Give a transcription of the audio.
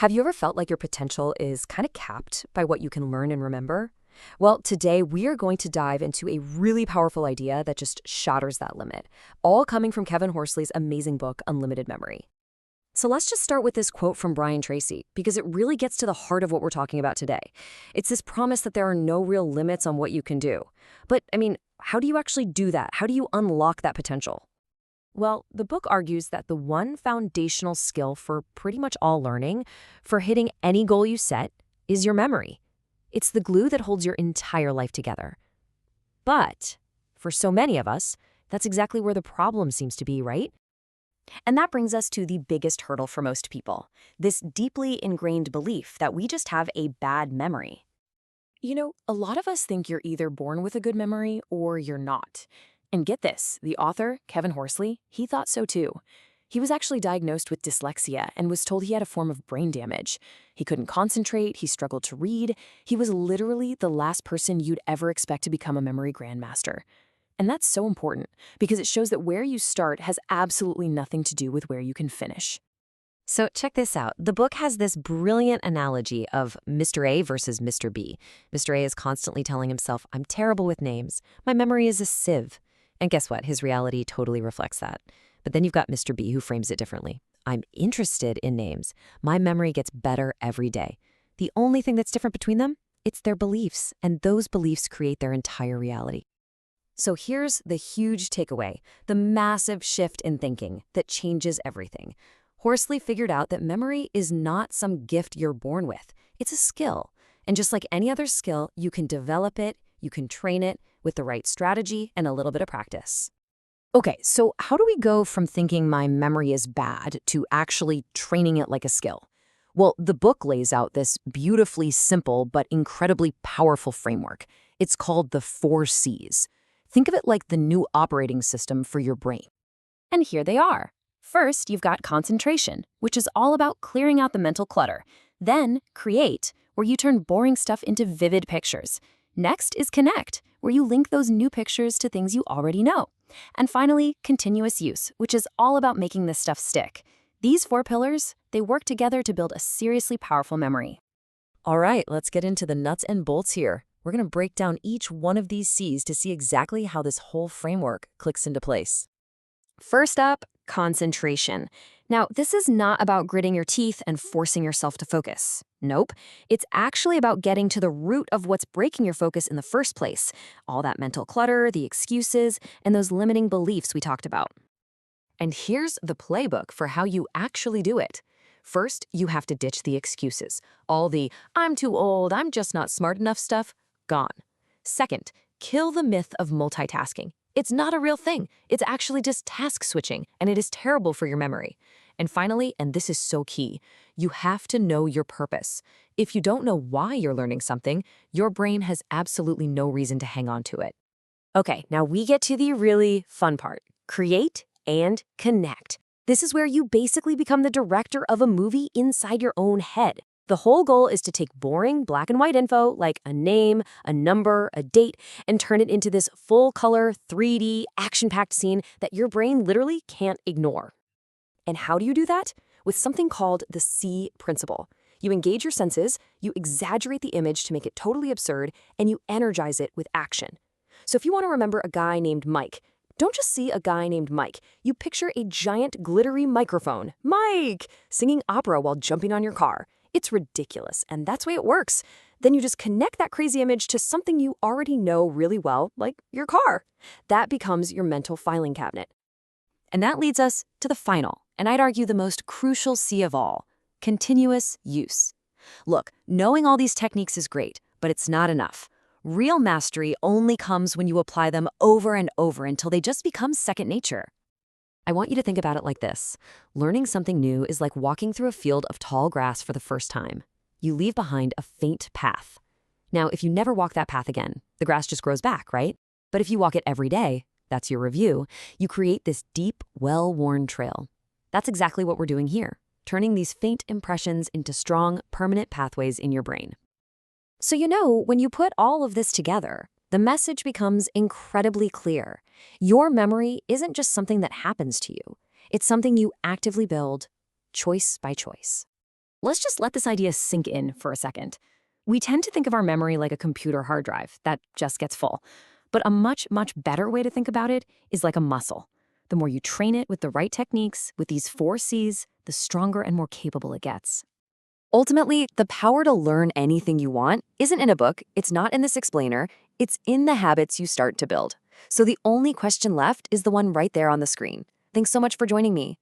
Have you ever felt like your potential is kind of capped by what you can learn and remember? Well, today we are going to dive into a really powerful idea that just shatters that limit, all coming from Kevin Horsley's amazing book, Unlimited Memory. So let's just start with this quote from Brian Tracy, because it really gets to the heart of what we're talking about today. It's this promise that there are no real limits on what you can do. But, how do you actually do that? How do you unlock that potential? Well, the book argues that the one foundational skill for pretty much all learning, for hitting any goal you set, is your memory. It's the glue that holds your entire life together. But for so many of us, that's exactly where the problem seems to be, right? And that brings us to the biggest hurdle for most people, this deeply ingrained belief that we just have a bad memory. A lot of us think you're either born with a good memory or you're not. And get this, the author, Kevin Horsley, he thought so too. He was actually diagnosed with dyslexia and was told he had a form of brain damage. He couldn't concentrate, he struggled to read. He was literally the last person you'd ever expect to become a memory grandmaster. And that's so important because it shows that where you start has absolutely nothing to do with where you can finish. So check this out. The book has this brilliant analogy of Mr. A versus Mr. B. Mr. A is constantly telling himself, I'm terrible with names. My memory is a sieve. And guess what? His reality totally reflects that. But then you've got Mr. B who frames it differently. I'm interested in names. My memory gets better every day. The only thing that's different between them, it's their beliefs, and those beliefs create their entire reality. So here's the huge takeaway, the massive shift in thinking that changes everything. Horsley figured out that memory is not some gift you're born with. It's a skill. And just like any other skill, you can develop it, you can train it with the right strategy and a little bit of practice. Okay, so how do we go from thinking my memory is bad to actually training it like a skill? Well, the book lays out this beautifully simple but incredibly powerful framework. It's called the 4 C's. Think of it like the new operating system for your brain. And here they are. First, you've got concentration, which is all about clearing out the mental clutter. Then, create, where you turn boring stuff into vivid pictures. Next is connect, where you link those new pictures to things you already know. And finally, continuous use, which is all about making this stuff stick. These 4 pillars, they work together to build a seriously powerful memory. All right, let's get into the nuts and bolts here. We're going to break down each one of these C's to see exactly how this whole framework clicks into place. First up, concentration. Now, this is not about gritting your teeth and forcing yourself to focus. Nope. It's actually about getting to the root of what's breaking your focus in the first place. All that mental clutter, the excuses, and those limiting beliefs we talked about. And here's the playbook for how you actually do it. First, you have to ditch the excuses. All the, I'm too old, I'm just not smart enough stuff, gone. Second, kill the myth of multitasking. It's not a real thing. It's actually just task switching, and it is terrible for your memory. And finally, and this is so key, you have to know your purpose. If you don't know why you're learning something, your brain has absolutely no reason to hang on to it. Okay, now we get to the really fun part. Create and connect. This is where you basically become the director of a movie inside your own head. The whole goal is to take boring black and white info like a name, a number, a date, and turn it into this full-color, 3D, action-packed scene that your brain literally can't ignore. And how do you do that? With something called the C principle. You engage your senses, you exaggerate the image to make it totally absurd, and you energize it with action. So if you want to remember a guy named Mike, don't just see a guy named Mike. You picture a giant glittery microphone, Mike, singing opera while jumping on your car. It's ridiculous, and that's the way it works. Then you just connect that crazy image to something you already know really well, like your car. That becomes your mental filing cabinet. And that leads us to the final, and I'd argue the most crucial C of all, continuous use. Look, knowing all these techniques is great, but it's not enough. Real mastery only comes when you apply them over and over until they just become second nature. I want you to think about it like this. Learning something new is like walking through a field of tall grass for the first time. You leave behind a faint path. Now, if you never walk that path again, the grass just grows back, right? But if you walk it every day, that's your review, you create this deep, well-worn trail. That's exactly what we're doing here, turning these faint impressions into strong, permanent pathways in your brain. So when you put all of this together, the message becomes incredibly clear. Your memory isn't just something that happens to you. It's something you actively build, choice by choice. Let's just let this idea sink in for a second. We tend to think of our memory like a computer hard drive that just gets full. But a much, much better way to think about it is like a muscle. The more you train it with the right techniques, with these 4 Cs, the stronger and more capable it gets. Ultimately, the power to learn anything you want isn't in a book, it's not in this explainer, it's in the habits you start to build. So the only question left is the one right there on the screen. Thanks so much for joining me.